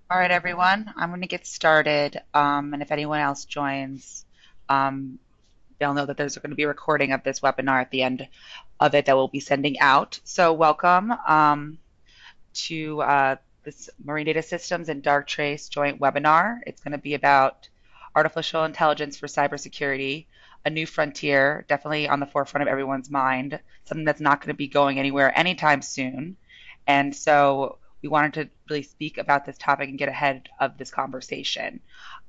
All right, everyone, I'm going to get started. And if anyone else joins, um, they'll know that there's going to be a recording of this webinar at the end of it that we'll be sending out. So welcome to this Marine Data Systems and Darktrace joint webinar. It's going to be about artificial intelligence for cybersecurity, a new frontier, definitely on the forefront of everyone's mind, something that's not going to be going anywhere anytime soon. And so we wanted to really speak about this topic and get ahead of this conversation.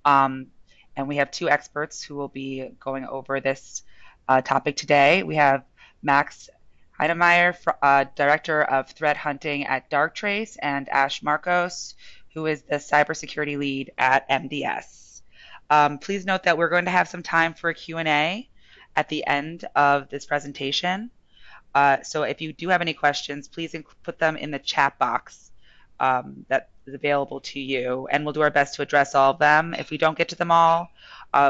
Um, and we have two experts who will be going over this topic today. We have Max Heinemeyer, Director of Threat Hunting at Darktrace, and Ash Marcos, who is the Cybersecurity Lead at MDS. Please note that we're going to have some time for a Q&A at the end of this presentation. So if you do have any questions, please put them in the chat box that is available to you, and we'll do our best to address all of them. If we don't get to them all,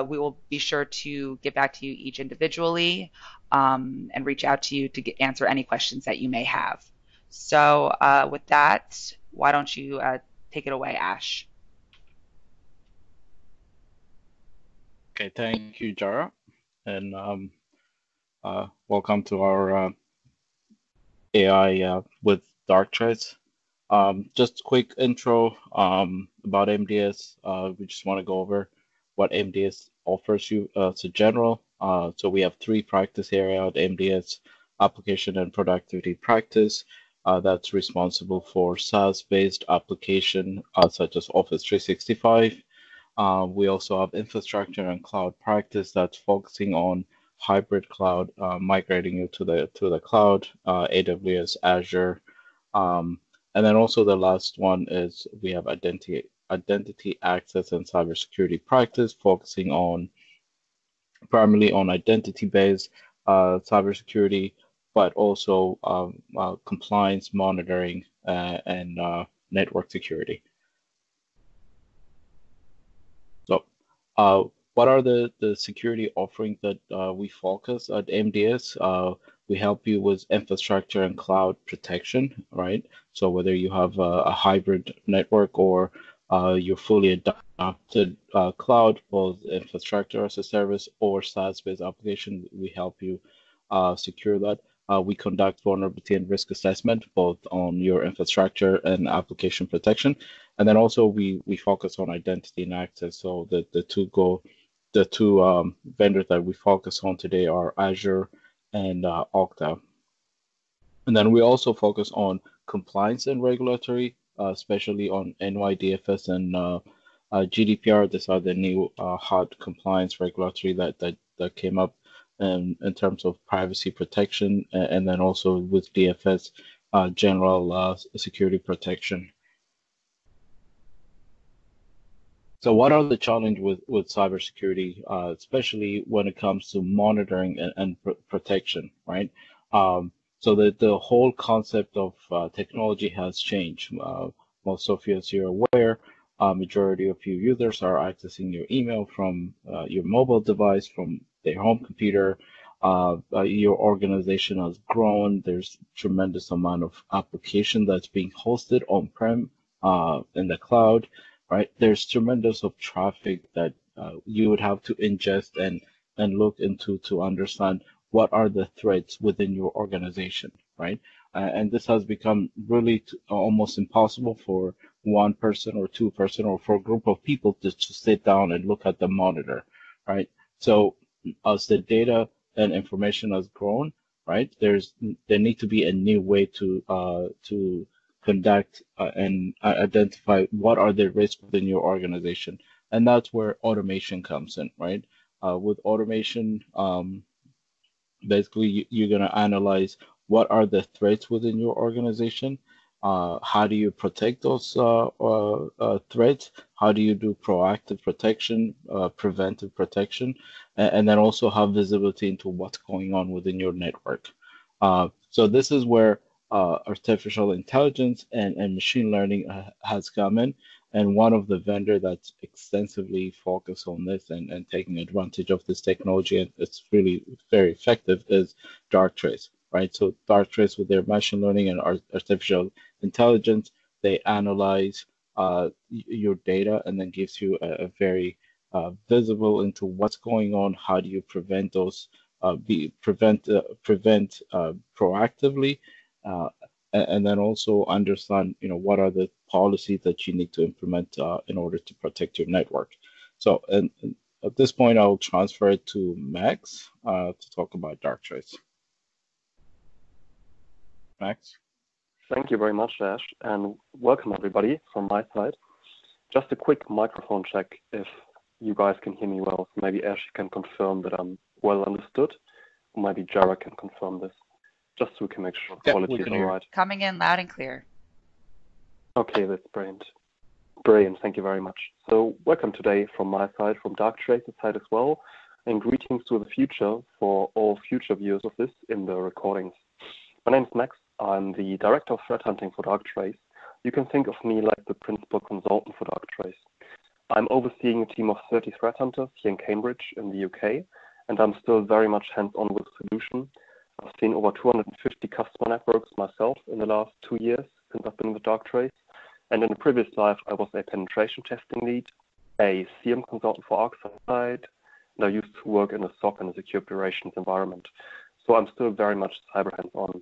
we will be sure to get back to you each individually and reach out to you to answer any questions that you may have. So with that, why don't you take it away, Ash? Okay, thank you, Jara, and welcome to our AI with Darktrace. Just quick intro about MDS. We just want to go over what MDS offers you as a general. So we have three practice areas at MDS: application and productivity practice. That's responsible for SaaS-based application such as Office 365. We also have infrastructure and cloud practice that's focusing on hybrid cloud, migrating you to the cloud, AWS, Azure. Um, and then also the last one is we have identity access and cybersecurity practice, focusing on primarily on identity-based cybersecurity, but also compliance monitoring and network security. So, uh, what are the security offerings that we focus at MDS? We help you with infrastructure and cloud protection, right? So whether you have a hybrid network or you're fully adopted cloud, both infrastructure as a service or SaaS-based application, we help you secure that. We conduct vulnerability and risk assessment both on your infrastructure and application protection. And then also we focus on identity and access. So the two vendors that we focus on today are Azure and Okta. And then we also focus on compliance and regulatory, especially on NYDFS and GDPR. These are the new hot compliance regulatory that came up in terms of privacy protection, and then also with DFS, general security protection. So what are the challenges with cybersecurity, especially when it comes to monitoring and protection, right? So the whole concept of technology has changed. Most of you, as you're aware, majority of you users are accessing your email from your mobile device, from their home computer. Your organization has grown. There's tremendous amount of application that's being hosted on-prem in the cloud, right? There's tremendous of traffic that you would have to ingest and look into to understand what are the threats within your organization, right? And this has become really almost impossible for one person or two person or for a group of people to sit down and look at the monitor, right? So as the data and information has grown, right, there need to be a new way to conduct and identify what are the risks within your organization. And that's where automation comes in, right? With automation, basically you're going to analyze what are the threats within your organization. How do you protect those threats? How do you do proactive protection, preventive protection, and then also have visibility into what's going on within your network? So this is where artificial intelligence and machine learning has come in. And one of the vendor that's extensively focused on this and taking advantage of this technology, and it's really very effective, is Darktrace, right? So Darktrace with their machine learning and artificial intelligence, they analyze your data, and then gives you a very visible into what's going on. How do you prevent those, prevent proactively, uh, and then also understand, what are the policies that you need to implement in order to protect your network. So, and at this point, I'll transfer it to Max to talk about Darktrace. Max? Thank you very much, Ash, and welcome everybody from my side. Just a quick microphone check if you guys can hear me well. Maybe Ash can confirm that I'm well understood, or maybe Jara can confirm this, just so we can make sure the quality is all right. Coming in loud and clear. Okay, that's brilliant. Brilliant, thank you very much. So welcome today from my side, from Darktrace's side as well, and greetings to the future for all future viewers of this in the recordings. My name is Max. I'm the Director of Threat Hunting for Darktrace. You can think of me like the principal consultant for Darktrace. I'm overseeing a team of 30 threat hunters here in Cambridge in the UK, and I'm still very much hands-on with the solution. I've seen over 250 customer networks myself in the last 2 years since I've been with Darktrace. And in a previous life, I was a penetration testing lead, a CM consultant for ArcSight, and I used to work in a SOC and a secure operations environment. So I'm still very much cyber hands-on.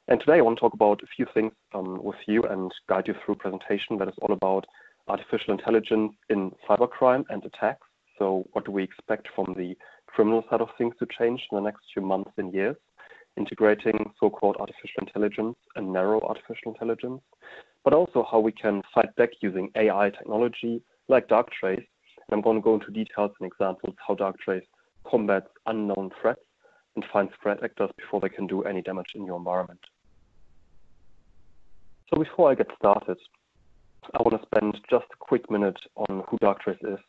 And today I want to talk about a few things with you and guide you through a presentation that is all about artificial intelligence in cybercrime and attacks. So what do we expect from the criminal side of things to change in the next few months and years, integrating so-called artificial intelligence and narrow artificial intelligence, but also how we can fight back using AI technology like Darktrace. And I'm going to go into details and examples how Darktrace combats unknown threats and finds threat actors before they can do any damage in your environment. So before I get started, I want to spend just a quick minute on who Darktrace is.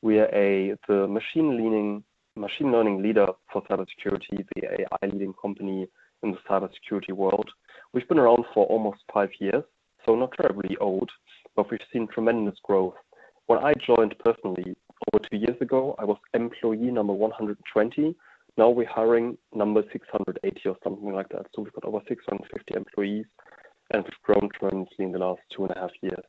We are the machine learning leader for cybersecurity, the AI leading company in the cybersecurity world. We've been around for almost 5 years, so not terribly old, but we've seen tremendous growth. When I joined personally over 2 years ago, I was employee number 120. Now we're hiring number 680 or something like that. So we've got over 650 employees, and we've grown tremendously in the last 2.5 years.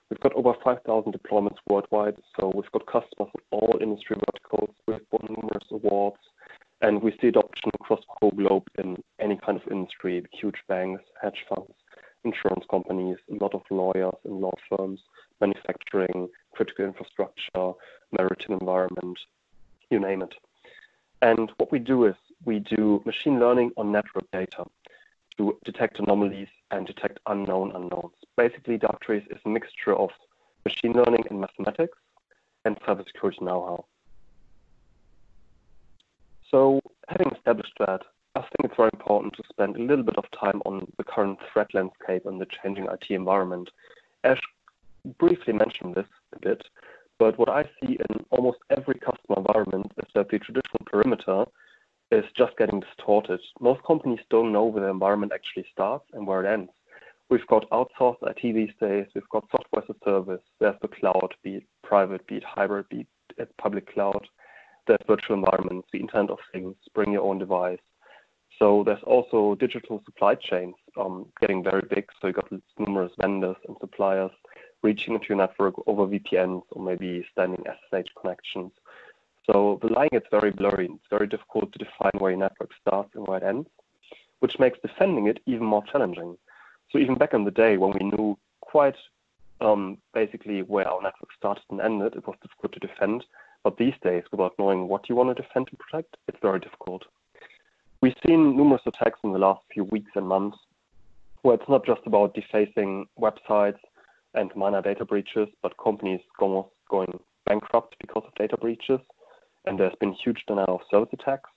We've got over 5,000 deployments worldwide, so we've got customers in all industry verticals. We've won numerous awards, and we see adoption across the whole globe in any kind of industry, huge banks, hedge funds, insurance companies, a lot of lawyers and law firms, manufacturing, critical infrastructure, maritime environment, you name it. And what we do is we do machine learning on network data to detect anomalies and detect unknown unknowns. Basically, Darktrace is a mixture of machine learning and mathematics and cybersecurity know-how. So having established that, I think it's very important to spend a little bit of time on the current threat landscape and the changing IT environment. Ash briefly mentioned this a bit, but what I see in almost every customer environment is that the traditional perimeter is just getting distorted. Most companies don't know where the environment actually starts and where it ends. We've got outsourced IT these days, we've got software as a service, there's the cloud, be it private, be it hybrid, be it public cloud, there's virtual environments, the Internet of Things, bring your own device. So there's also digital supply chains getting very big, so you've got numerous vendors and suppliers reaching into your network over VPNs or maybe standing SSH connections. So the line gets very blurry. It's very difficult to define where your network starts and where it ends, which makes defending it even more challenging. So even back in the day when we knew quite basically where our network started and ended, it was difficult to defend. But these days, without knowing what you want to defend and protect, it's very difficult. We've seen numerous attacks in the last few weeks and months where it's not just about defacing websites and minor data breaches, but companies almost going bankrupt because of data breaches. And there's been huge denial of service attacks.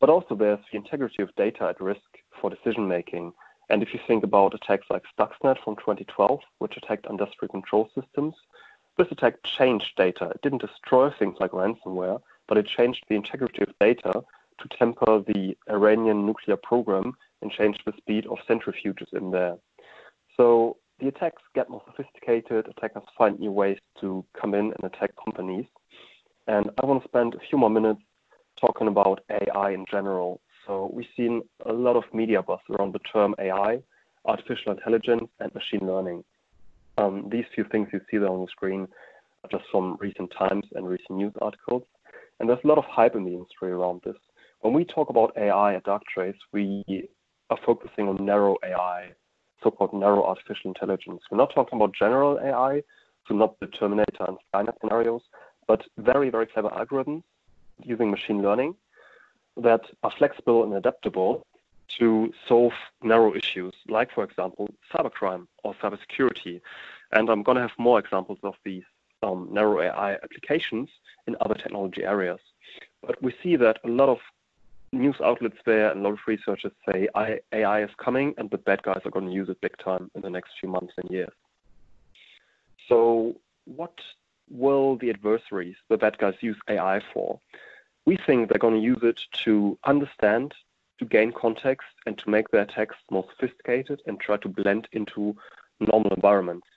But also there's the integrity of data at risk for decision making. And if you think about attacks like Stuxnet from 2012, which attacked industrial control systems, this attack changed data. It didn't destroy things like ransomware, but it changed the integrity of data to temper the Iranian nuclear program and change the speed of centrifuges in there. So the attacks get more sophisticated, attackers find new ways to come in and attack companies. And I want to spend a few more minutes talking about AI in general. So we've seen a lot of media buzz around the term AI, artificial intelligence, and machine learning. These few things you see there on the screen are just from recent times and recent news articles. And there's a lot of hype in the industry around this. When we talk about AI at Darktrace, we are focusing on narrow AI, so-called narrow artificial intelligence. We're not talking about general AI, so not the Terminator and Skynet scenarios, but very, very clever algorithms using machine learning that are flexible and adaptable to solve narrow issues, like, for example, cybercrime or cybersecurity. And I'm going to have more examples of these narrow AI applications in other technology areas. But we see that a lot of news outlets there and a lot of researchers say AI is coming and the bad guys are going to use it big time in the next few months and years. So what will the adversaries, the bad guys, use AI for? We think they're going to use it to understand, to gain context, and to make their attacks more sophisticated and try to blend into normal environments.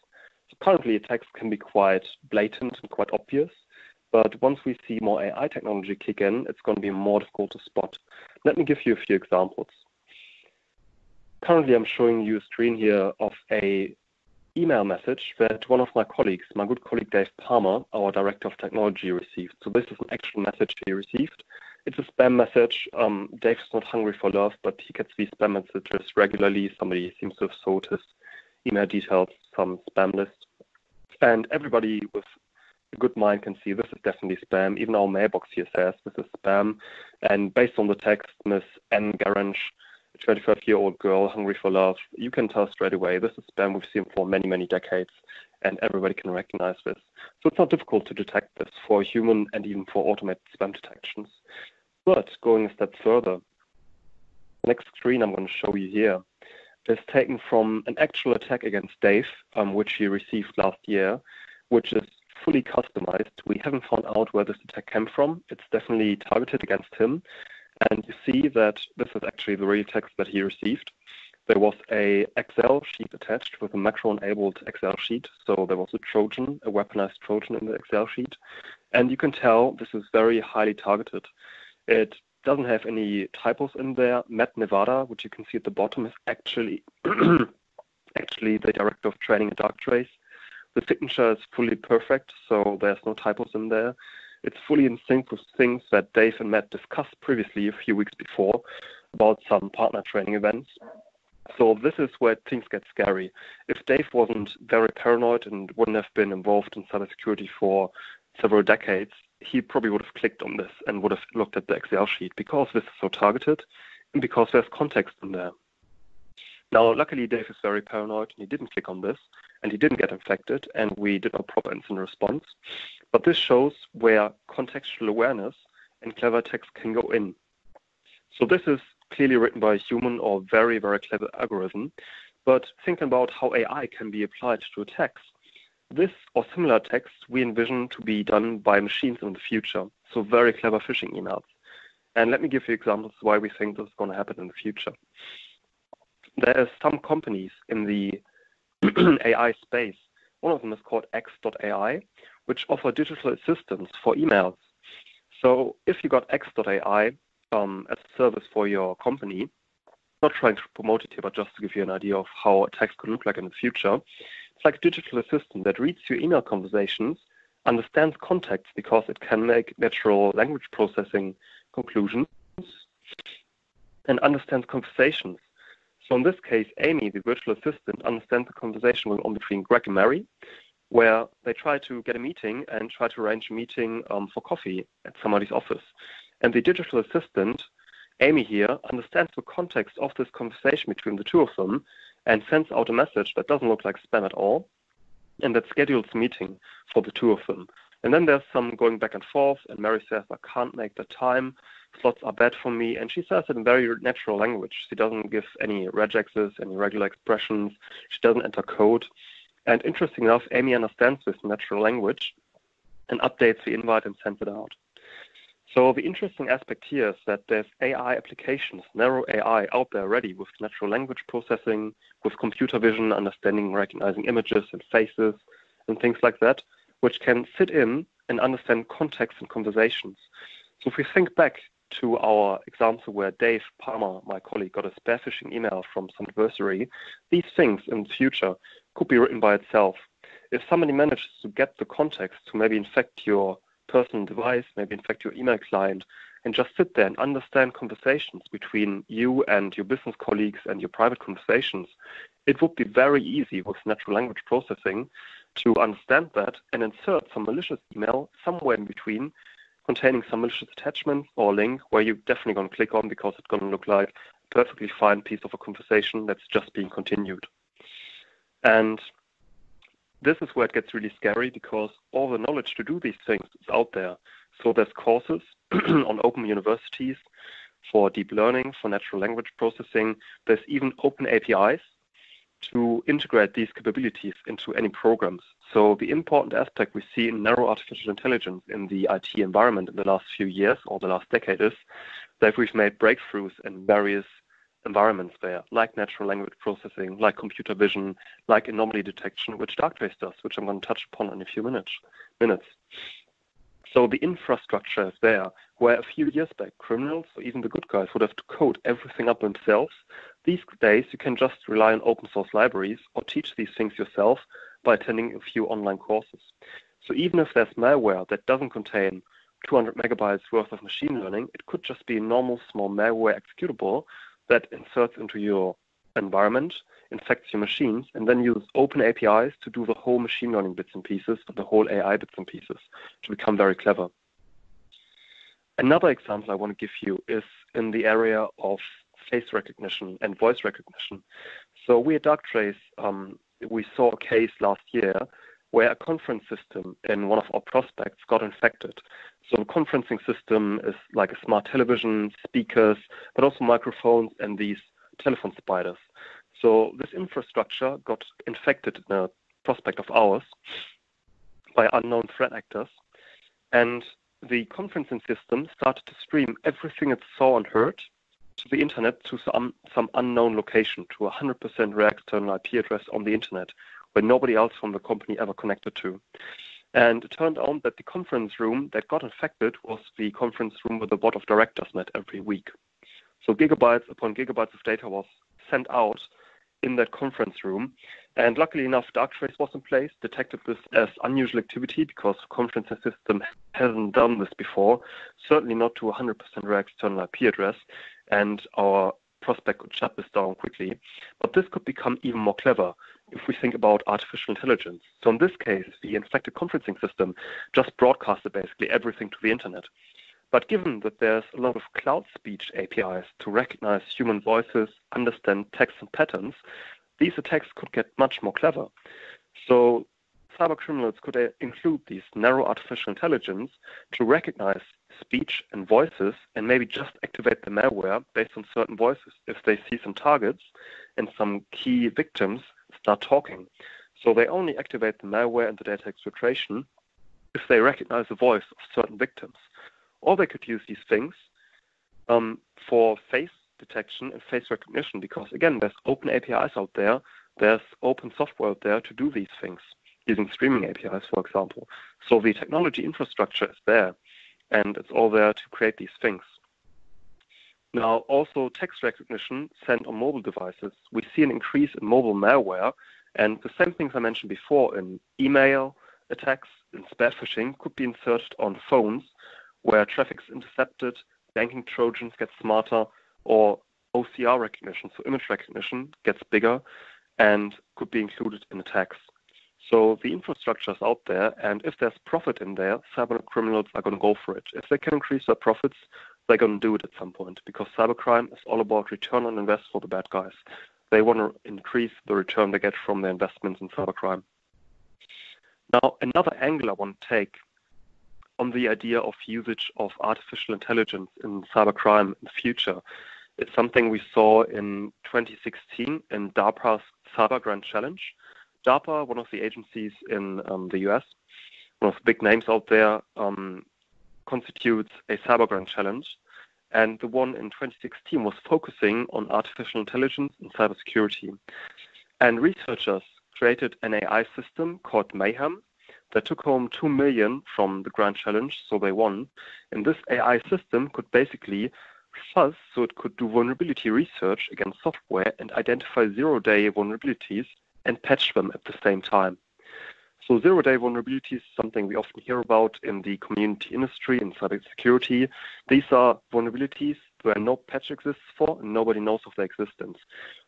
So currently, attacks can be quite blatant and quite obvious, but once we see more AI technology kick in, it's going to be more difficult to spot. Let me give you a few examples. Currently, I'm showing you a screen here of a email message that one of my colleagues, my good colleague Dave Palmer, our Director of Technology, received. So this is an actual message he received. It's a spam message. Dave is not hungry for love, but he gets these spam messages regularly. Somebody seems to have sold his email details, some spam list. And everybody with a good mind can see this is definitely spam. Even our mailbox here says this is spam. And based on the text, Miss N. Garange, a 25-year-old girl hungry for love, you can tell straight away this is spam. We've seen for many, many decades, and everybody can recognize this. So it's not difficult to detect this for human and even for automated spam detections. But going a step further, the next screen I'm going to show you here is taken from an actual attack against Dave, which he received last year, which is fully customized. We haven't found out where this attack came from. It's definitely targeted against him. And you see that this is actually the real text that he received. There was a Excel sheet attached with a macro-enabled Excel sheet. So there was a Trojan, a weaponized Trojan in the Excel sheet. And you can tell this is very highly targeted. It doesn't have any typos in there. Matt Nevada, which you can see at the bottom, is actually actually the director of training at Darktrace. The signature is fully perfect, so there's no typos in there. It's fully in sync with things that Dave and Matt discussed previously a few weeks before about some partner training events. So this is where things get scary. If Dave wasn't very paranoid and wouldn't have been involved in cybersecurity for several decades, he probably would have clicked on this and would have looked at the Excel sheet because this is so targeted and because there's context in there. Now, luckily, Dave is very paranoid and he didn't click on this and he didn't get infected and we did a proper incident response. But this shows where contextual awareness and clever text can go in. So this is clearly written by a human or very, very clever algorithm. But think about how AI can be applied to a text. This or similar text we envision to be done by machines in the future, so very clever phishing emails. And let me give you examples why we think this is going to happen in the future. There are some companies in the AI space. One of them is called x.ai, which offer digital assistants for emails. So if you got x.ai as a service for your company, not trying to promote it here, but just to give you an idea of how a text could look like in the future, it's like a digital assistant that reads your email conversations, understands context because it can make natural language processing conclusions, and understands conversations. So in this case, Amy, the virtual assistant, understands the conversation going on between Greg and Mary, where they try to get a meeting and try to arrange a meeting for coffee at somebody's office. And the digital assistant, Amy here, understands the context of this conversation between the two of them and sends out a message that doesn't look like spam at all, and that schedules a meeting for the two of them. And then there's some going back and forth, and Mary says, I can't make the time, slots are bad for me, and she says it in very natural language. She doesn't give any regexes, any regular expressions, she doesn't enter code. And interesting enough, Amy understands this natural language and updates the invite and sends it out. So the interesting aspect here is that there's AI applications, narrow AI out there already with natural language processing, with computer vision, understanding, recognizing images and faces and things like that, which can sit in and understand context and conversations. So if we think back to our example where Dave Palmer, my colleague, got a spear phishing email from some adversary, these things in the future could be written by itself. If somebody manages to get the context to maybe infect your personal device, maybe infect your email client, and just sit there and understand conversations between you and your business colleagues and your private conversations, it would be very easy with natural language processing to understand that and insert some malicious email somewhere in between containing some malicious attachment or link where you're definitely going to click on because it's going to look like a perfectly fine piece of a conversation that's just being continued. And this is where it gets really scary because all the knowledge to do these things is out there. So there's courses on open universities for deep learning, for natural language processing. There's even open APIs to integrate these capabilities into any programs. So the important aspect we see in narrow artificial intelligence in the IT environment in the last few years or the last decade is that we've made breakthroughs in various environments there, like natural language processing, like computer vision, like anomaly detection, which Darktrace does, which I'm going to touch upon in a few minutes. So the infrastructure is there, where a few years back, criminals or even the good guys would have to code everything up themselves. These days, you can just rely on open source libraries or teach these things yourself by attending a few online courses. So even if there's malware that doesn't contain 200 megabytes worth of machine learning, it could just be a normal small malware executable that inserts into your environment, infects your machines, and then use open APIs to do the whole machine learning bits and pieces, the whole AI bits and pieces, to become very clever. Another example I want to give you is in the area of face recognition and voice recognition. So we at Darktrace, we saw a case last year where a conference system in one of our prospects got infected. So the conferencing system is like a smart television, speakers, but also microphones and these telephone spiders. So this infrastructure got infected in a prospect of ours by unknown threat actors. And the conferencing system started to stream everything it saw and heard to the internet to some unknown location, to a 100% rare external IP address on the internet, where nobody else from the company ever connected to. And it turned out that the conference room that got infected was the conference room where the board of directors met every week. So gigabytes upon gigabytes of data was sent out in that conference room. And luckily enough, Darktrace was in place, detected this as unusual activity because the conferencing system hasn't done this before, certainly not to a 100% rare external IP address, and our prospect could shut this down quickly. But this could become even more clever if we think about artificial intelligence. So in this case, the infected conferencing system just broadcasted basically everything to the internet. But given that there's a lot of cloud speech APIs to recognize human voices, understand text and patterns, these attacks could get much more clever. So cyber criminals could include these narrow artificial intelligence to recognize speech and voices and maybe just activate the malware based on certain voices if they see some targets and some key victims start talking. So they only activate the malware and the data exfiltration if they recognize the voice of certain victims. Or they could use these things for face detection and face recognition because, again, there's open APIs out there. There's open software out there to do these things, using streaming APIs, for example. So the technology infrastructure is there, and it's all there to create these things. Now, also text recognition sent on mobile devices. We see an increase in mobile malware, and the same things I mentioned before in email attacks and spear phishing could be inserted on phones where traffic is intercepted, banking trojans get smarter, or OCR recognition, so image recognition, gets bigger and could be included in attacks. So the infrastructure is out there, and if there's profit in there, cyber criminals are going to go for it. If they can increase their profits, they're going to do it at some point, because cybercrime is all about return on invest for the bad guys. They want to increase the return they get from their investments in cybercrime. Now, another angle I want to take on the idea of usage of artificial intelligence in cybercrime in the future is something we saw in 2016 in DARPA's Cyber Grand Challenge. DARPA, one of the agencies in the US, one of the big names out there, constitutes a Cyber Grand Challenge. And the one in 2016 was focusing on artificial intelligence and cybersecurity. And researchers created an AI system called Mayhem that took home 2 million from the Grand Challenge, so they won. And this AI system could basically fuzz, so it could do vulnerability research against software and identify zero-day vulnerabilities and patch them at the same time. So zero-day vulnerabilities is something we often hear about in the community industry in cybersecurity. These are vulnerabilities where no patch exists for and nobody knows of their existence.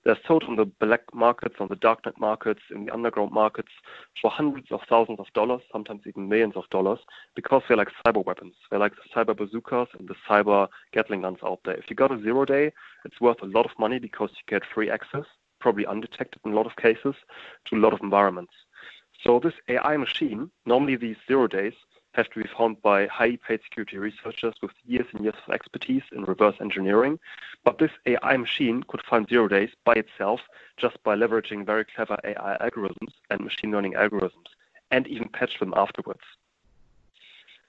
They're sold on the black markets, on the darknet markets, in the underground markets for hundreds of thousands of dollars, sometimes even millions of dollars, because they're like cyber weapons. They're like the cyber bazookas and the cyber Gatling guns out there. If you got a zero-day, it's worth a lot of money because you get free access, probably undetected in a lot of cases, to a lot of environments. So this AI machine, normally these 0 days, have to be found by highly paid security researchers with years and years of expertise in reverse engineering. But this AI machine could find 0 days by itself just by leveraging very clever AI algorithms and machine learning algorithms, and even patch them afterwards.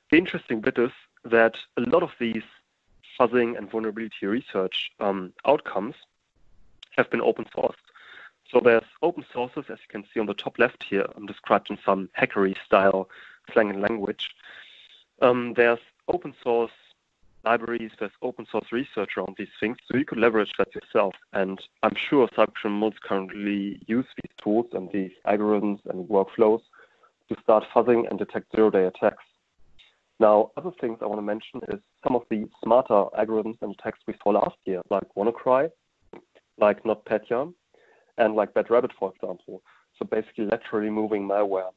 The interesting bit is that a lot of these fuzzing and vulnerability research outcomes have been open sourced. So there's open sources, as you can see on the top left here, described in some hackery style slang and language. There's open source libraries, there's open source research around these things, so you could leverage that yourself. And I'm sure cyber criminals currently use these tools and these algorithms and workflows to start fuzzing and detect zero-day attacks. Now, other things I want to mention is some of the smarter algorithms and attacks we saw last year, like WannaCry, like NotPetya, and like Bad Rabbit, for example. So basically laterally moving malware.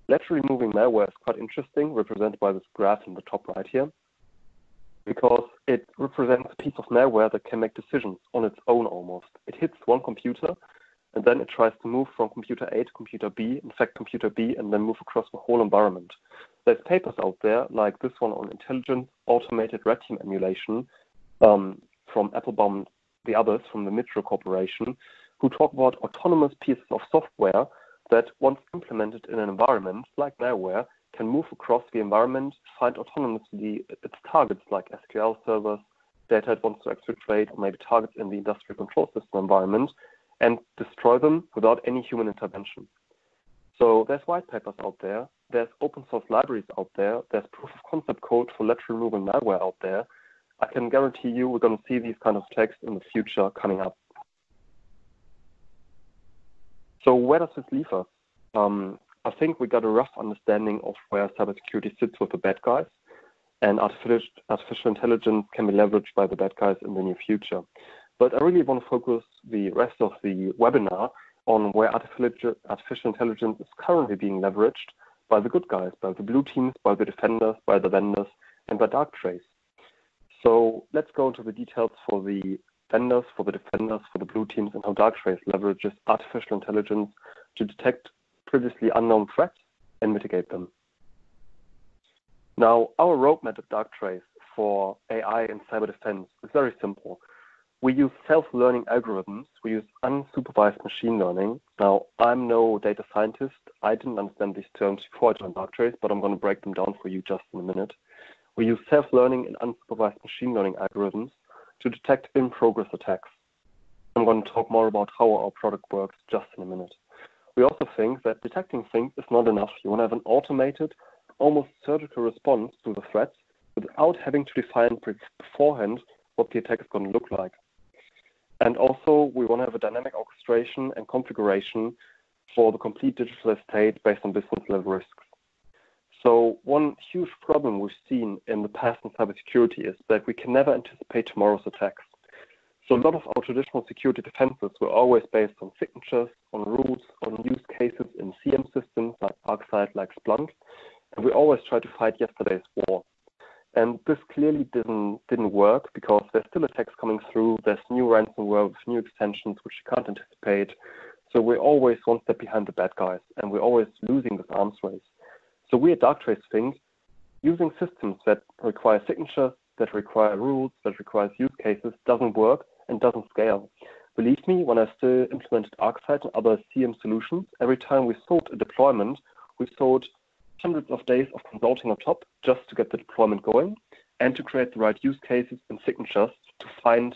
Laterally moving malware is quite interesting, represented by this graph in the top right here, because it represents a piece of malware that can make decisions on its own almost. It hits one computer, and then it tries to move from computer A to computer B, infect computer B, and then move across the whole environment. There's papers out there, like this one on intelligent automated red team emulation from Applebaum, the others from the Mitchell Corporation, who talk about autonomous pieces of software that, once implemented in an environment like malware, can move across the environment, find autonomously its targets like SQL servers, data it wants to exfiltrate, or maybe targets in the industrial control system environment, and destroy them without any human intervention. So there's white papers out there, there's open source libraries out there, there's proof of concept code for lateral moving malware out there. I can guarantee you we're going to see these kind of attacks in the future coming up. So where does this leave us? I think we got a rough understanding of where cybersecurity sits with the bad guys, and artificial intelligence can be leveraged by the bad guys in the near future. But I really want to focus the rest of the webinar on where artificial intelligence is currently being leveraged by the good guys, by the blue teams, by the defenders, by the vendors, and by Darktrace. So let's go into the details for the vendors, for the defenders, for the blue teams, and how Darktrace leverages artificial intelligence to detect previously unknown threats and mitigate them. Now, our roadmap at Darktrace for AI and cyber defense is very simple. We use self-learning algorithms. We use unsupervised machine learning. Now, I'm no data scientist. I didn't understand these terms before I joined Darktrace, but I'm going to break them down for you just in a minute. We use self-learning and unsupervised machine learning algorithms to detect in-progress attacks. I'm going to talk more about how our product works just in a minute. We also think that detecting things is not enough. You want to have an automated, almost surgical response to the threats without having to define beforehand what the attack is going to look like. And also, we want to have a dynamic orchestration and configuration for the complete digital estate based on business level risks. So one huge problem we've seen in the past in cybersecurity is that we can never anticipate tomorrow's attacks. So a lot of our traditional security defenses were always based on signatures, on rules, on use cases in CM systems like ArcSight, like Splunk, and we always try to fight yesterday's war. And this clearly didn't work because there's still attacks coming through, there's new ransomware with new extensions which you can't anticipate. So we're always one step behind the bad guys, and we're always losing this arms race. So we at Darktrace think using systems that require signatures, that require rules, that requires use cases doesn't work and doesn't scale. Believe me, when I still implemented ArcSight and other CM solutions, every time we sold a deployment, we sold hundreds of days of consulting on top just to get the deployment going and to create the right use cases and signatures to find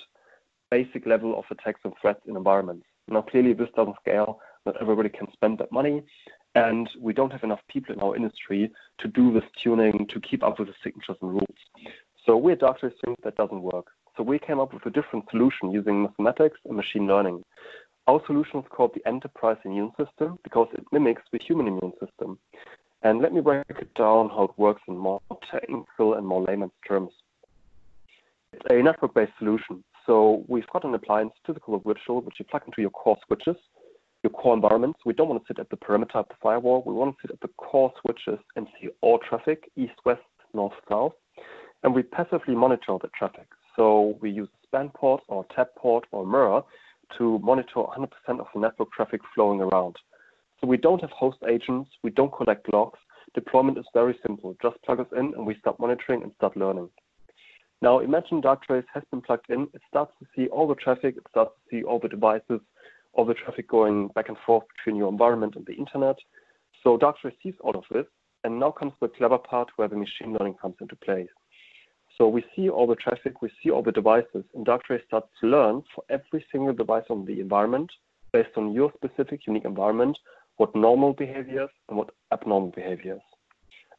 basic level of attacks and threats in environments. Now, clearly this doesn't scale. Not everybody can spend that money. And we don't have enough people in our industry to do this tuning, to keep up with the signatures and rules. So we at Darktrace think that doesn't work. So we came up with a different solution using mathematics and machine learning. Our solution is called the Enterprise Immune System because it mimics the human immune system. And let me break it down how it works in more technical and more layman's terms. It's a network-based solution. So we've got an appliance, physical or virtual, which you plug into your core switches, your core environments. We don't want to sit at the perimeter of the firewall. We want to sit at the core switches and see all traffic, east, west, north, south. And we passively monitor the traffic. So we use a span port or tap port or mirror to monitor 100% of the network traffic flowing around. So we don't have host agents. We don't collect logs. Deployment is very simple. Just plug us in and we start monitoring and start learning. Now imagine Darktrace has been plugged in. It starts to see all the traffic. It starts to see all the devices, all the traffic going back and forth between your environment and the internet. So Darktrace sees all of this. And now comes the clever part where the machine learning comes into play. So we see all the traffic, we see all the devices, and Darktrace starts to learn for every single device on the environment, based on your specific unique environment, what normal behaviors and what abnormal behaviors.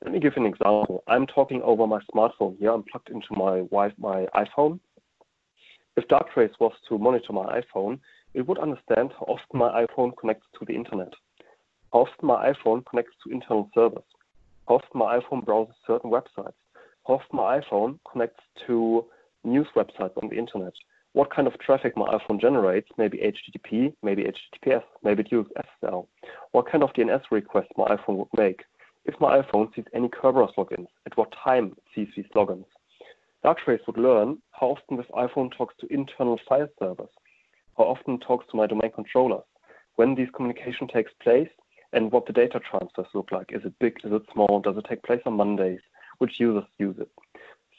Let me give you an example. I'm talking over my smartphone here. I'm plugged into my iPhone. If Darktrace was to monitor my iPhone, it would understand how often my iPhone connects to the internet, how often my iPhone connects to internal servers, how often my iPhone browses certain websites, how often my iPhone connects to news websites on the internet, what kind of traffic my iPhone generates, maybe HTTP, maybe HTTPS, maybe it uses SSL, what kind of DNS requests my iPhone would make, if my iPhone sees any Kerberos logins, at what time it sees these logins. Darktrace would learn how often this iPhone talks to internal file servers, how often it talks to my domain controllers, when this communication takes place, and what the data transfers look like. Is it big? Is it small? Does it take place on Mondays? Which users use it?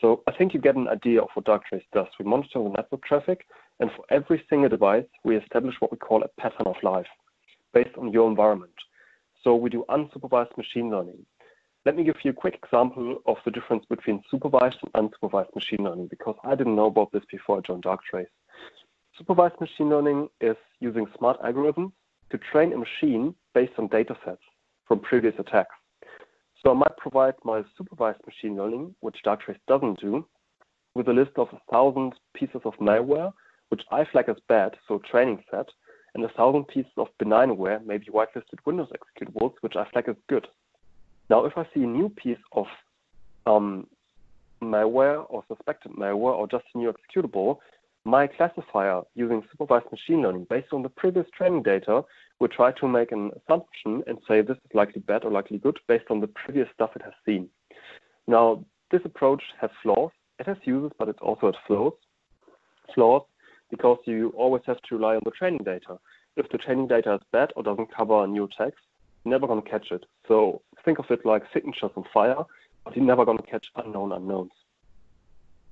So I think you get an idea of what Darktrace does. We monitor the network traffic, and for every single device, we establish what we call a pattern of life based on your environment. So we do unsupervised machine learning. Let me give you a quick example of the difference between supervised and unsupervised machine learning, because I didn't know about this before I joined Darktrace. Supervised machine learning is using smart algorithms to train a machine based on data sets from previous attacks. So I might provide my supervised machine learning, which Darktrace doesn't do, with a list of 1,000 pieces of malware, which I flag as bad, so training set, and 1,000 pieces of benign-ware, maybe whitelisted Windows executables, which I flag as good. Now, if I see a new piece of malware or suspected malware or just a new executable, my classifier using supervised machine learning based on the previous training data will try to make an assumption and say this is likely bad or likely good based on the previous stuff it has seen. Now, this approach has flaws. It has uses, but it also has flaws because you always have to rely on the training data. If the training data is bad or doesn't cover new attacks, you're never going to catch it. So think of it like signatures on fire, but you're never going to catch unknown unknowns.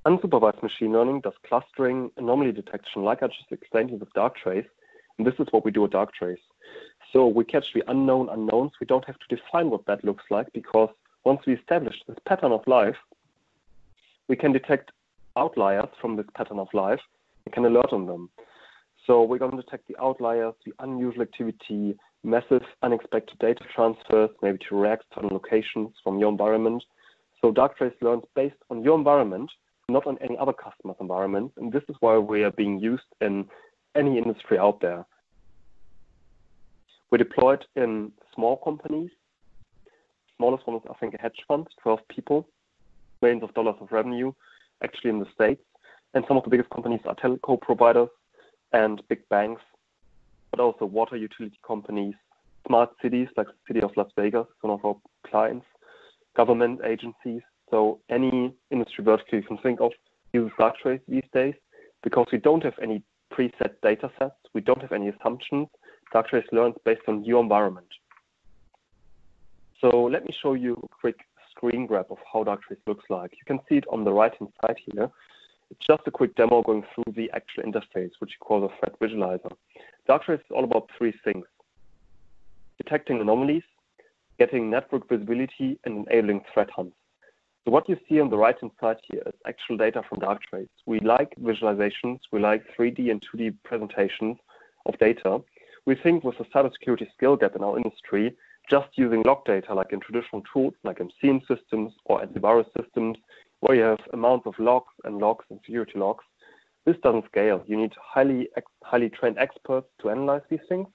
Unsupervised machine learning does clustering, anomaly detection, like I just explained you with Darktrace, and this is what we do at Darktrace. So we catch the unknown unknowns. We don't have to define what that looks like, because once we establish this pattern of life, we can detect outliers from this pattern of life and can alert on them. So we're going to detect the outliers, the unusual activity, massive unexpected data transfers, maybe to external locations from your environment. So Darktrace learns based on your environment, not on any other customer's environment, and this is why we are being used in any industry out there. We're deployed in small companies. Smallest one is, I think, a hedge fund, 12 people, millions of dollars of revenue, actually in the States. And some of the biggest companies are telco providers and big banks, but also water utility companies, smart cities like the city of Las Vegas, one of our clients, government agencies. So any industry vertical you can think of uses Darktrace these days, because we don't have any preset data sets. We don't have any assumptions. Darktrace learns based on your environment. So let me show you a quick screen grab of how Darktrace looks like. You can see it on the right-hand side here. It's just a quick demo going through the actual interface, which you call the threat visualizer. Darktrace is all about three things: detecting anomalies, getting network visibility, and enabling threat hunts. So what you see on the right-hand side here is actual data from Darktrace. We like visualizations. We like 3D and 2D presentations of data. We think with the cybersecurity skill gap in our industry, just using log data like in traditional tools like MCM systems or antivirus systems, where you have amounts of logs and security logs, This doesn't scale. You need highly trained experts to analyze these things,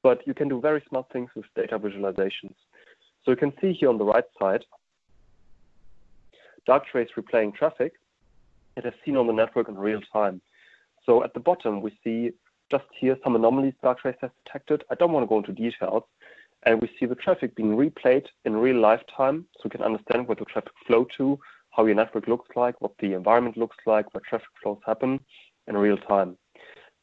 but you can do very smart things with data visualizations. So you can see here on the right side, Darktrace replaying traffic. It is seen on the network in real time. So at the bottom, we see just here some anomalies Darktrace has detected. I don't want to go into details. And we see the traffic being replayed in real life time, so we can understand where the traffic flow to, how your network looks like, what the environment looks like, where traffic flows happen in real time.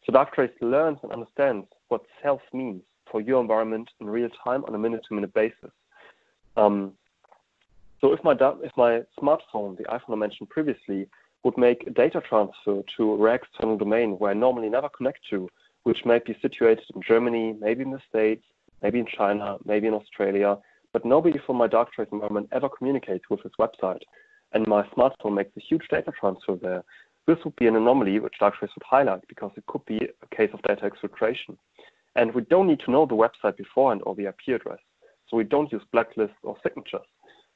So Darktrace learns and understands what self means for your environment in real time on a minute-to-minute basis. So if my smartphone, the iPhone I mentioned previously, would make a data transfer to an external domain where I normally never connect to, which might be situated in Germany, maybe in the States, maybe in China, maybe in Australia, but nobody from my Darktrace environment ever communicates with this website. And my smartphone makes a huge data transfer there. This would be an anomaly which Darktrace would highlight because it could be a case of data exfiltration. And we don't need to know the website beforehand or the IP address. So we don't use blacklists or signatures.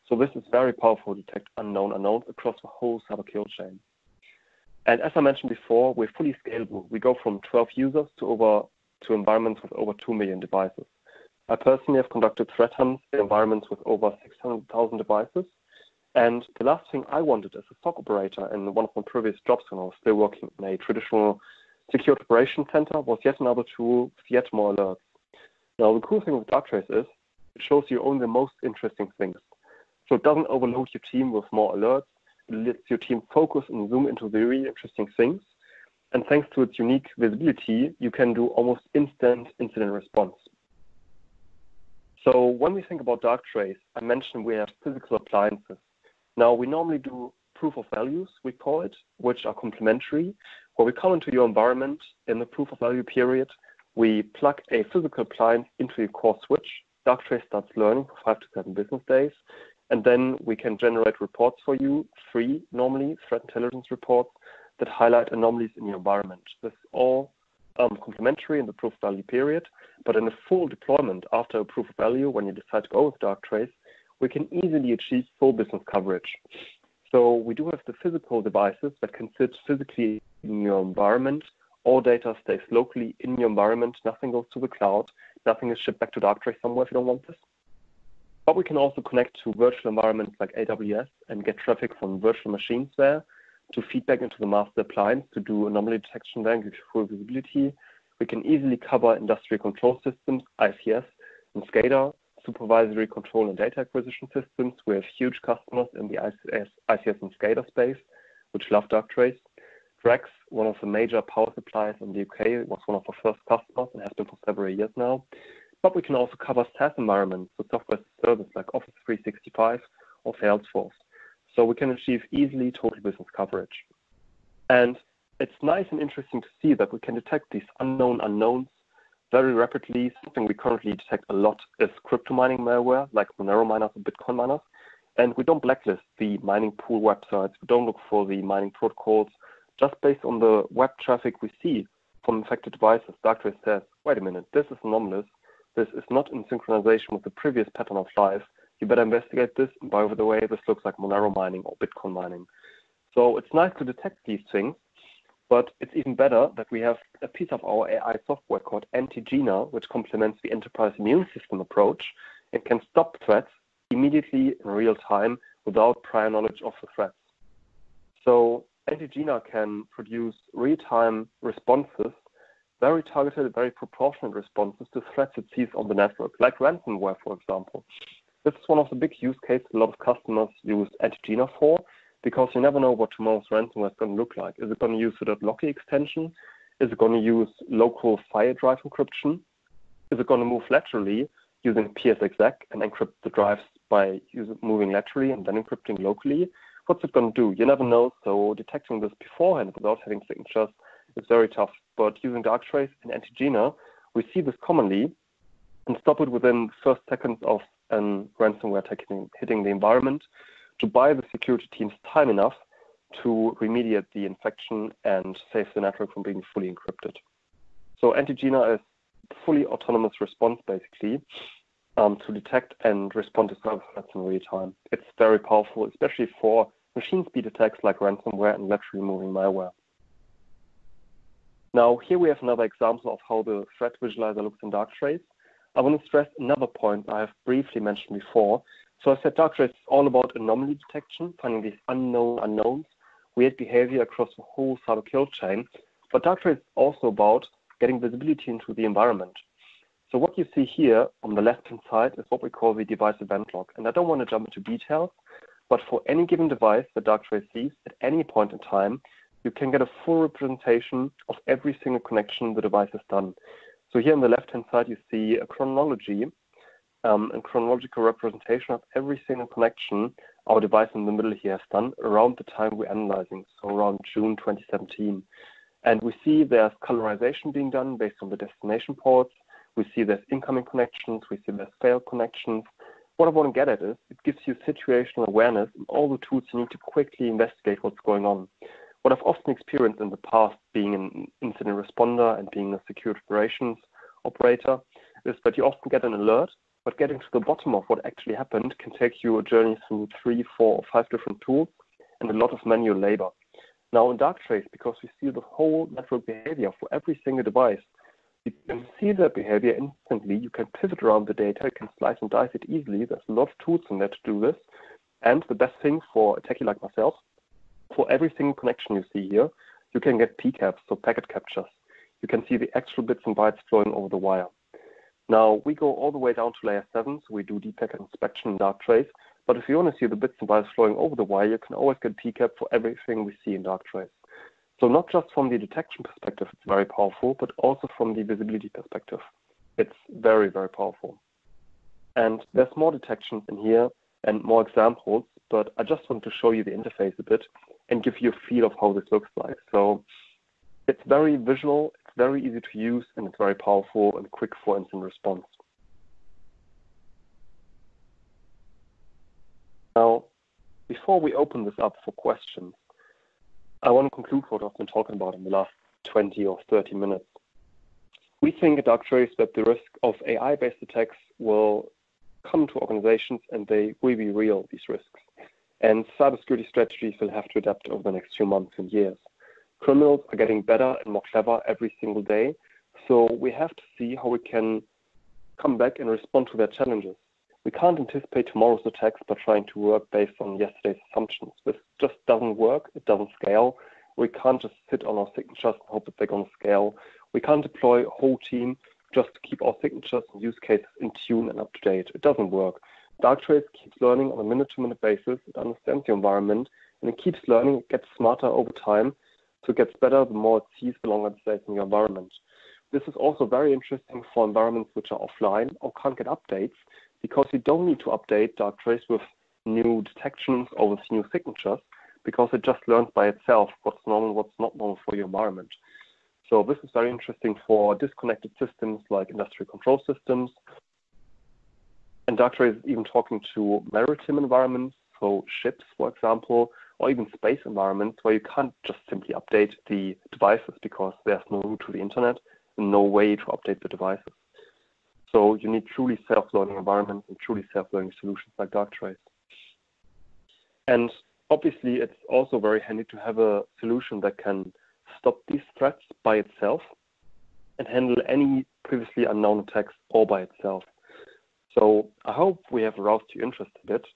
So this is very powerful to detect unknown unknowns across the whole cyber kill chain. And as I mentioned before, we're fully scalable. We go from 12 users to environments with over 2 million devices. I personally have conducted threat hunts in environments with over 600,000 devices. And the last thing I wanted as a SOC operator in one of my previous jobs when I was still working in a traditional security operations center was yet another tool with yet more alerts. Now, the cool thing with Darktrace is it shows you only the most interesting things. So it doesn't overload your team with more alerts. It lets your team focus and zoom into the really interesting things. And thanks to its unique visibility, you can do almost instant incident response. So when we think about Darktrace, I mentioned we have physical appliances. Now, we normally do proof of values, we call it, which are complementary, where we come into your environment in the proof of value period. We plug a physical appliance into your core switch. Darktrace starts learning for 5 to 7 business days. And then we can generate reports for you, free, normally, threat intelligence reports that highlight anomalies in your environment. This is all complementary in the proof of value period, but in a full deployment after a proof of value, when you decide to go with Darktrace, we can easily achieve full business coverage. So we do have the physical devices that can sit physically in your environment. All data stays locally in your environment. Nothing goes to the cloud. Nothing is shipped back to Darktrace somewhere if you don't want this. But we can also connect to virtual environments like AWS and get traffic from virtual machines there to feed back into the master appliance to do anomaly detection there and give you full visibility. We can easily cover industrial control systems, ICS, and SCADA, supervisory control and data acquisition systems. We have huge customers in the ICS and SCADA space, which love Darktrace. Drax, one of the major power suppliers in the UK, was one of our first customers and has been for several years now. But we can also cover SaaS environments, so software as a service like Office 365 or Salesforce. So we can achieve easily total business coverage. And it's nice and interesting to see that we can detect these unknown unknowns very rapidly. Something we currently detect a lot is crypto mining malware, like Monero miners or Bitcoin miners. And we don't blacklist the mining pool websites. We don't look for the mining protocols. Just based on the web traffic we see from infected devices, Darktrace says, wait a minute, this is anomalous. This is not in synchronization with the previous pattern of life. You better investigate this. And by the way, this looks like Monero mining or Bitcoin mining. So it's nice to detect these things, but it's even better that we have a piece of our AI software called Anti-Gina, which complements the enterprise immune system approach and can stop threats immediately in real time without prior knowledge of the threats. So Anti-Gina can produce real-time responses, very targeted, very proportionate responses to threats it sees on the network, like ransomware, for example. This is one of the big use cases a lot of customers use Anti-Gina for, because you never know what tomorrow's ransomware is going to look like. Is it going to use the .locky extension? Is it going to use local file drive encryption? Is it going to move laterally using PSExec and encrypt the drives by moving laterally and then encrypting locally? What's it going to do? You never know, so detecting this beforehand without having signatures is very tough. But using Darktrace and Anti-Gina, we see this commonly and stop it within the first seconds of ransomware hitting the environment to buy the security teams time enough to remediate the infection and save the network from being fully encrypted. So Anti-Gina is fully autonomous response, basically, to detect and respond to cyber threats in real time. It's very powerful, especially for machine speed attacks like ransomware and laterally moving malware. Now, here we have another example of how the threat visualizer looks in Darktrace. I want to stress another point I have briefly mentioned before. So I said Darktrace is all about anomaly detection, finding these unknown unknowns, weird behavior across the whole cyber kill chain. But Darktrace is also about getting visibility into the environment. So what you see here on the left-hand side is what we call the device event log. And I don't want to jump into details, but for any given device that Darktrace sees at any point in time, you can get a full representation of every single connection the device has done. So here on the left-hand side, you see a chronology and chronological representation of every single connection our device in the middle here has done around the time we're analyzing, so around June 2017. And we see there's colorization being done based on the destination ports. We see there's incoming connections. We see there's failed connections. What I want to get at is it gives you situational awareness and all the tools you need to quickly investigate what's going on. What I've often experienced in the past, being an incident responder and being a security operations operator, is that you often get an alert, but getting to the bottom of what actually happened can take you a journey through 3, 4, or 5 different tools and a lot of manual labor. Now in Darktrace, because we see the whole network behavior for every single device, you can see that behavior instantly. You can pivot around the data. You can slice and dice it easily. There's a lot of tools in there to do this. And the best thing for a techie like myself, for every single connection you see here, you can get PCAPs, so packet captures. You can see the actual bits and bytes flowing over the wire. Now, we go all the way down to layer 7, so we do deep packet inspection in Darktrace. But if you want to see the bits and bytes flowing over the wire, you can always get PCAP for everything we see in Darktrace. So not just from the detection perspective, it's very powerful, but also from the visibility perspective. It's very, very powerful. And there's more detections in here and more examples, but I just want to show you the interface a bit and give you a feel of how this looks like. So it's very visual, it's very easy to use, and it's very powerful and quick for incident response. Now, before we open this up for questions, I want to conclude what I've been talking about in the last 20 or 30 minutes. We think at Darktrace that the risk of AI-based attacks will come to organizations and they will be real, these risks. And cybersecurity strategies will have to adapt over the next few months and years. Criminals are getting better and more clever every single day, so we have to see how we can come back and respond to their challenges. We can't anticipate tomorrow's attacks by trying to work based on yesterday's assumptions. This just doesn't work. It doesn't scale. We can't just sit on our signatures and hope that they're going to scale. We can't deploy a whole team just to keep our signatures and use cases in tune and up to date. It doesn't work. Darktrace keeps learning on a minute-to-minute basis. It understands the environment, and it keeps learning. It gets smarter over time, so it gets better the more it sees the longer it stays in your environment. This is also very interesting for environments which are offline or can't get updates, because you don't need to update Darktrace with new detections or with new signatures, because it just learns by itself what's normal, what's not normal for your environment. So this is very interesting for disconnected systems like industrial control systems. And Darktrace is even talking to maritime environments, so ships, for example, or even space environments where you can't just simply update the devices because there's no route to the internet and no way to update the devices. So you need truly self-learning environments and truly self-learning solutions like Darktrace. And obviously, it's also very handy to have a solution that can stop these threats by itself and handle any previously unknown attacks all by itself. So I hope we have aroused your interest a bit.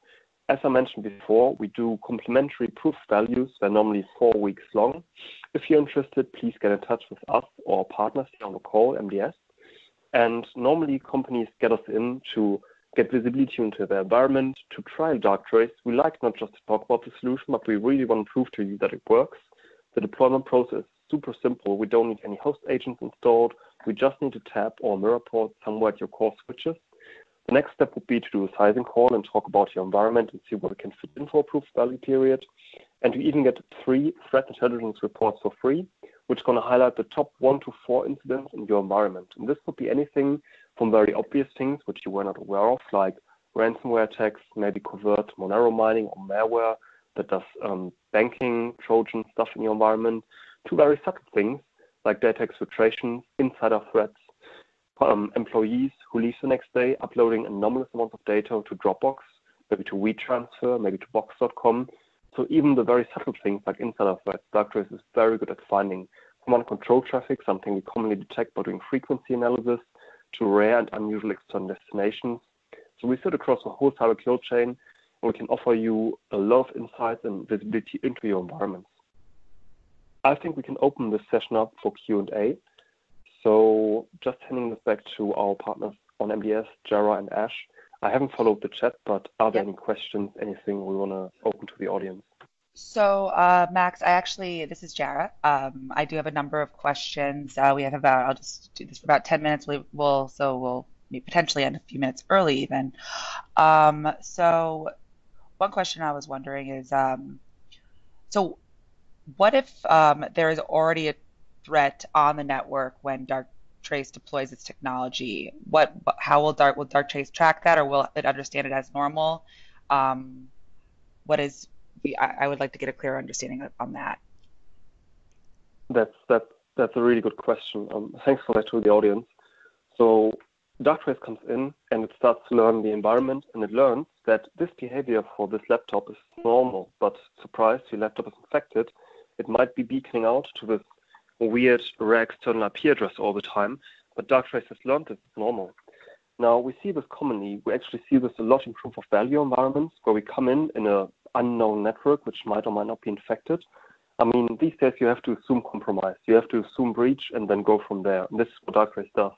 As I mentioned before, we do complimentary proof values. They're normally 4 weeks long. If you're interested, please get in touch with us or partners here on the call, MDS. And normally companies get us in to get visibility into their environment, to trial Darktrace. We like not just to talk about the solution, but we really want to prove to you that it works. The deployment process is super simple. We don't need any host agents installed. We just need to tap or mirror port somewhere at your core switches. The next step would be to do a sizing call and talk about your environment and see what we can fit in for a proof value period. And you even get 3 threat intelligence reports for free, which is going to highlight the top 1 to 4 incidents in your environment. And this could be anything from very obvious things which you were not aware of, like ransomware attacks, maybe covert Monero mining or malware that does banking, Trojan stuff in your environment, to very subtle things like data exfiltration, insider threats, employees who leave the next day uploading anomalous amounts of data to Dropbox, maybe to WeTransfer, maybe to Box.com. So even the very subtle things like insider threats, Darktrace is very good at finding. command and control traffic, something we commonly detect by doing frequency analysis, to rare and unusual external destinations. So we sit across the whole cyber kill chain, and we can offer you a lot of insights and visibility into your environments. I think we can open this session up for Q&A. So just handing this back to our partners on MDS, Jara and Ash. I haven't followed the chat, but are there any questions, anything we want to open to the audience? So, Max, this is Jara. I do have a number of questions. We have I'll just do this for about 10 minutes. We'll potentially end a few minutes early even. So one question I was wondering is, so what if there is already a threat on the network when Darktrace deploys its technology? How will Darktrace track that, or will it understand it as normal? I would like to get a clear understanding on that. That's a really good question. Thanks for that to the audience. So Darktrace comes in and it starts to learn the environment, and it learns that this behavior for this laptop is normal, but surprise, your laptop is infected. It might be beaconing out to this weird rare external IP address all the time, but Darktrace has learned this is normal. Now, we see this commonly. We actually see this a lot in proof of value environments where we come in a unknown network, which might or might not be infected. I mean, these days you have to assume compromise. You have to assume breach and then go from there. And this is what Darktrace does.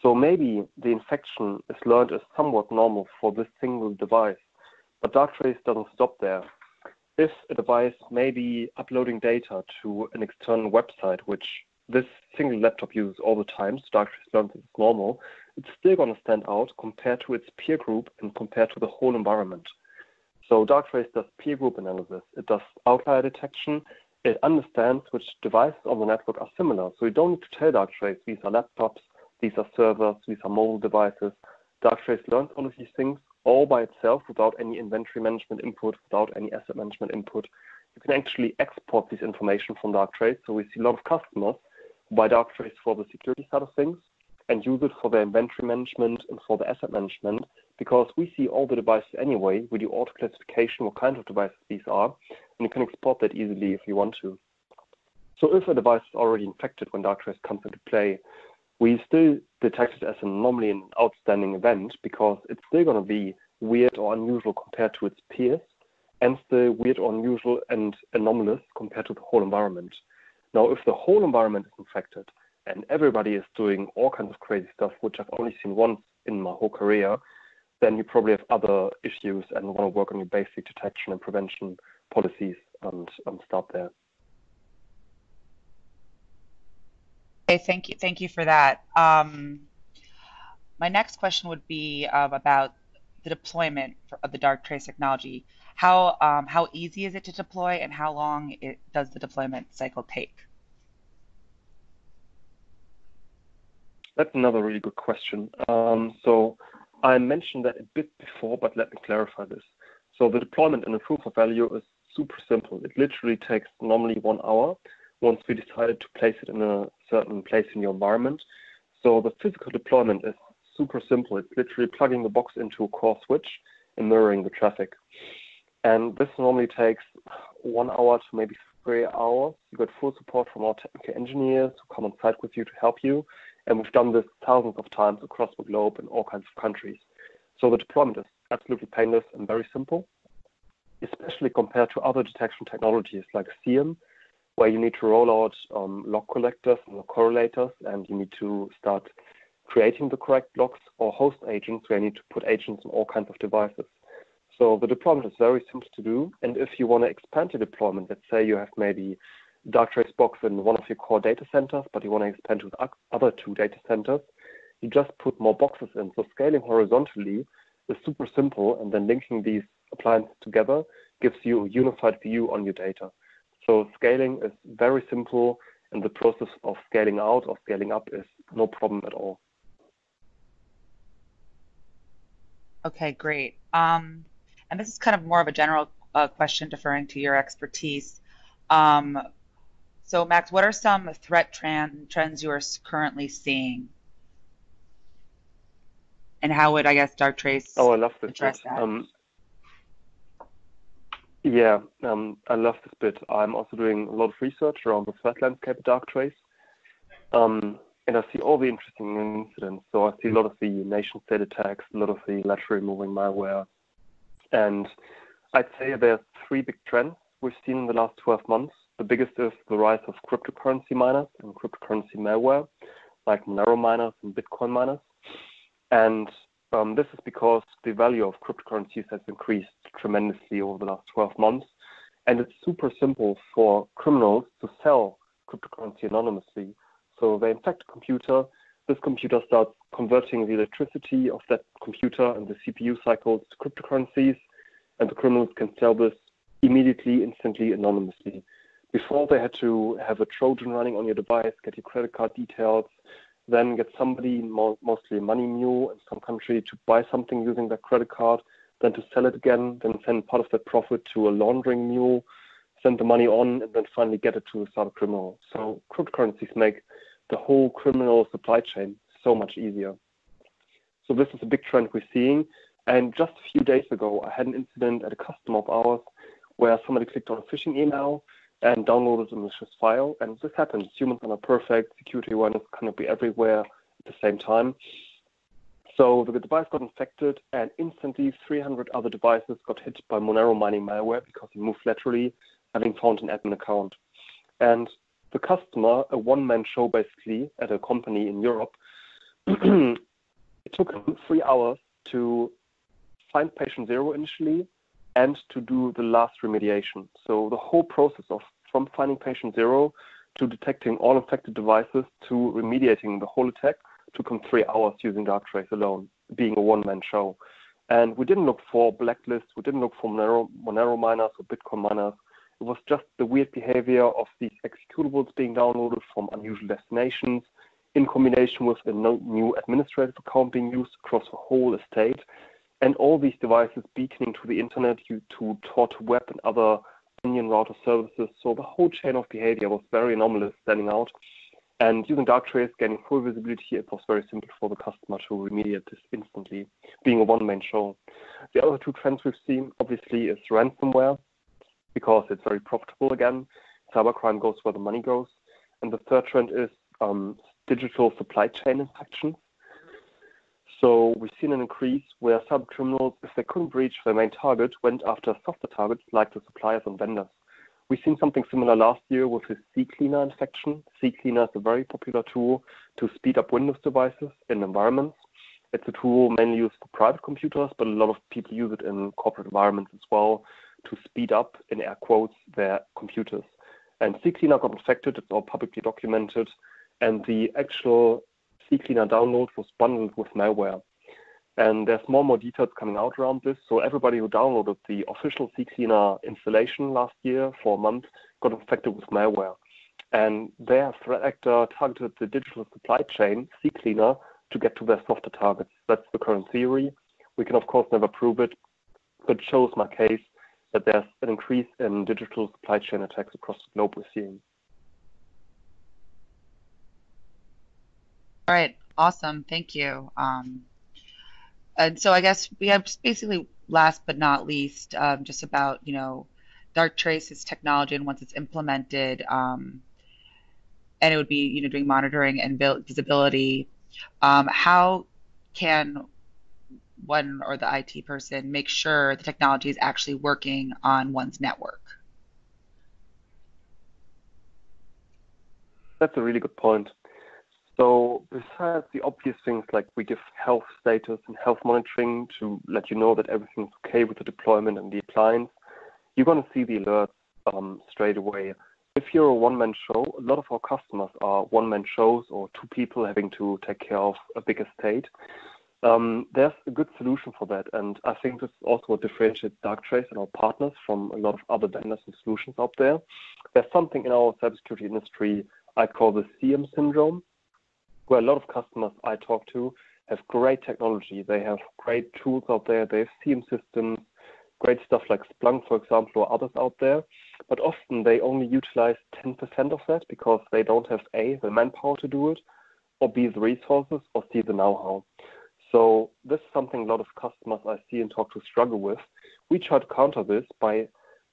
So maybe the infection is learned as somewhat normal for this single device, but Darktrace doesn't stop there. If a device may be uploading data to an external website, which this single laptop uses all the time, so Darktrace learns it's normal, it's still going to stand out compared to its peer group and compared to the whole environment. So Darktrace does peer group analysis. It does outlier detection. It understands which devices on the network are similar. So you don't need to tell Darktrace, these are laptops, these are servers, these are mobile devices. Darktrace learns all of these things all by itself without any inventory management input, without any asset management input. You can actually export this information from Darktrace. So we see a lot of customers who buy Darktrace for the security side of things and use it for their inventory management and for the asset management, because we see all the devices anyway. We do auto classification, what kind of devices these are, and you can export that easily if you want to. So if a device is already infected when Darktrace comes into play, we still detect it as an anomaly and an outstanding event, because it's still going to be weird or unusual compared to its peers, and still weird or unusual and anomalous compared to the whole environment. Now, if the whole environment is infected, and everybody is doing all kinds of crazy stuff, which I've only seen once in my whole career, then you probably have other issues and want to work on your basic detection and prevention policies and start there. Okay, thank you for that. My next question would be about the deployment of the Darktrace technology. How easy is it to deploy, and how long does the deployment cycle take? That's another really good question. So I mentioned that a bit before, but let me clarify this. So the deployment in a proof of value is super simple. It literally takes normally 1 hour once we decided to place it in a certain place in your environment. So the physical deployment is super simple. It's literally plugging the box into a core switch and mirroring the traffic. And this normally takes 1 hour to maybe 3 hours. You got full support from our technical engineers who come on site with you to help you. And we've done this thousands of times across the globe in all kinds of countries. So the deployment is absolutely painless and very simple, especially compared to other detection technologies like SIEM, where you need to roll out log collectors and log correlators, and you need to start creating the correct logs, or host agents, where you need to put agents on all kinds of devices. So the deployment is very simple to do. And if you want to expand your deployment, let's say you have maybe Darktrace box in one of your core data centers, but you want to expand to the other 2 data centers, you just put more boxes in. So scaling horizontally is super simple, and then linking these appliances together gives you a unified view on your data. So scaling is very simple, and the process of scaling out or scaling up is no problem at all. Okay, great. And this is kind of more of a general question deferring to your expertise. So Max, what are some threat trends you are currently seeing? And how would, I guess, Darktrace I love this address that? Yeah, I love this bit. I'm also doing a lot of research around the threat landscape at Darktrace. And I see all the interesting incidents. So I see a lot of the nation-state attacks, a lot of the lateral moving malware. And I'd say there's three big trends we've seen in the last 12 months. The biggest is the rise of cryptocurrency miners and cryptocurrency malware, like Monero miners and Bitcoin miners. And this is because the value of cryptocurrencies has increased tremendously over the last 12 months. And it's super simple for criminals to sell cryptocurrency anonymously. So they infect a computer. This computer starts converting the electricity of that computer and the CPU cycles to cryptocurrencies, and the criminals can sell this immediately, instantly, anonymously. Before, they had to have a Trojan running on your device, get your credit card details, then get somebody, mostly a money mule in some country, to buy something using that credit card, then to sell it again, then send part of that profit to a laundering mule, send the money on, and then finally get it to a cyber criminal. So cryptocurrencies make the whole criminal supply chain so much easier. So this is a big trend we're seeing. And just a few days ago, I had an incident at a customer of ours where somebody clicked on a phishing email and downloaded a malicious file. And this happens. Humans are not perfect. Security awareness cannot be everywhere at the same time. So the device got infected, and instantly 300 other devices got hit by Monero mining malware because it moved laterally, having found an admin account. And the customer, a one-man show basically at a company in Europe, it took him 3 hours to find patient zero initially and to do the last remediation. So the whole process from finding patient zero to detecting all infected devices to remediating the whole attack took him 3 hours using Darktrace alone, being a one-man show. And we didn't look for blacklists, we didn't look for Monero miners or Bitcoin miners. It was just the weird behavior of these executables being downloaded from unusual destinations in combination with a new administrative account being used across the whole estate, and all these devices beaconing to the internet to Tor to web and other onion router services. So the whole chain of behavior was very anomalous, standing out. And using Darktrace, gaining full visibility, it was very simple for the customer to remediate this instantly, being a one-man show. The other two trends we've seen, obviously, is ransomware, because it's very profitable again. Cybercrime goes where the money goes. And the third trend is digital supply chain infections. So we've seen an increase where cybercriminals, if they couldn't reach their main target, went after softer targets like the suppliers and vendors. We've seen something similar last year with the CCleaner infection. CCleaner is a very popular tool to speed up Windows devices in environments. It's a tool mainly used for private computers, but a lot of people use it in corporate environments as well to speed up, in air quotes, their computers. And CCleaner got infected. It's all publicly documented. And the actual CCleaner download was bundled with malware. And there's more and more details coming out around this. So everybody who downloaded the official CCleaner installation last year for a month got infected with malware. And their threat actor targeted the digital supply chain, CCleaner, to get to their softer targets. That's the current theory. We can, of course, never prove it, but it shows my case that there's an increase in digital supply chain attacks across the globe we're seeing. All right, awesome, thank you. And so I guess we have basically, last but not least, just about, Darktrace's technology and once it's implemented, and it would be, doing monitoring and visibility. How can one or the IT person make sure the technology is actually working on one's network? That's a really good point. So besides the obvious things like we give health status and health monitoring to let you know that everything's okay with the deployment and the appliance, you're going to see the alerts straight away. If you're a one-man show, a lot of our customers are one-man shows or two people having to take care of a big estate. There's a good solution for that, and I think this is also what differentiates Darktrace and our partners from a lot of other vendors and solutions out there. There's something in our cybersecurity industry I call the CM syndrome, where a lot of customers I talk to have great technology. They have great tools out there. They have CM systems, great stuff like Splunk, for example, or others out there. But often they only utilize 10% of that because they don't have A, the manpower to do it, or B, the resources, or C, the know-how. So this is something a lot of customers I see and talk to struggle with. We try to counter this by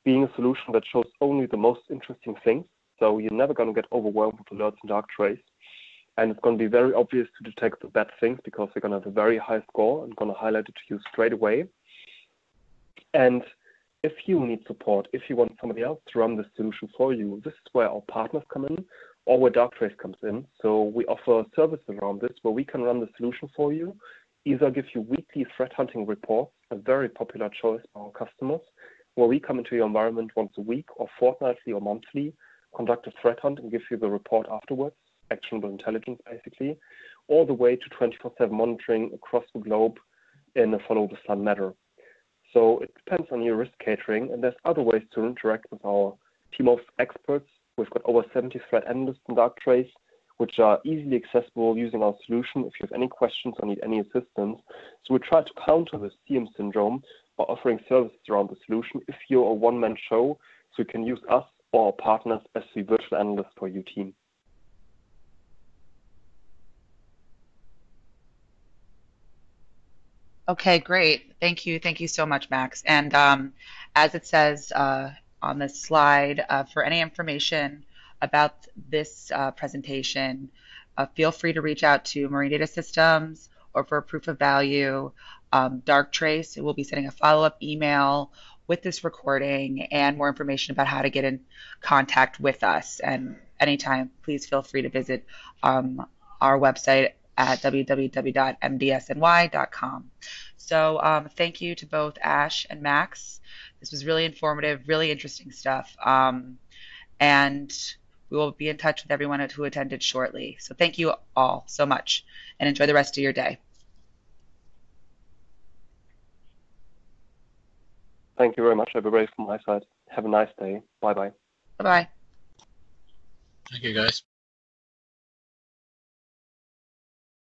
being a solution that shows only the most interesting things. So you're never going to get overwhelmed with alerts in Darktrace. And it's going to be very obvious to detect the bad things because we're going to have a very high score and going to highlight it to you straight away. And if you need support, if you want somebody else to run this solution for you, this is where our partners come in or where Darktrace comes in. So we offer services around this where we can run the solution for you, either give you weekly threat hunting reports, a very popular choice for our customers, where we come into your environment once a week or fortnightly or monthly, conduct a threat hunt and give you the report afterwards, actionable intelligence basically, all the way to 24/7 monitoring across the globe in a follow the sun manner. So it depends on your risk catering, and there's other ways to interact with our team of experts. We've got over 70 threat analysts in Darktrace, which are easily accessible using our solution if you have any questions or need any assistance. So we try to counter this CM syndrome by offering services around the solution if you're a one-man show, so you can use us or our partners as the virtual analyst for your team. Okay, great. Thank you. Thank you so much, Max. And as it says on this slide, for any information about this presentation, feel free to reach out to Marine Data Systems or for a proof of value, Darktrace. It will be sending a follow-up email with this recording and more information about how to get in contact with us. And anytime, please feel free to visit our website at www.mdsny.com. So thank you to both Ash and Max. This was really informative, really interesting stuff. And we will be in touch with everyone who attended shortly. So thank you all so much and enjoy the rest of your day. Thank you very much, everybody, from my side. Have a nice day. Bye-bye. Bye-bye. Thank you, guys.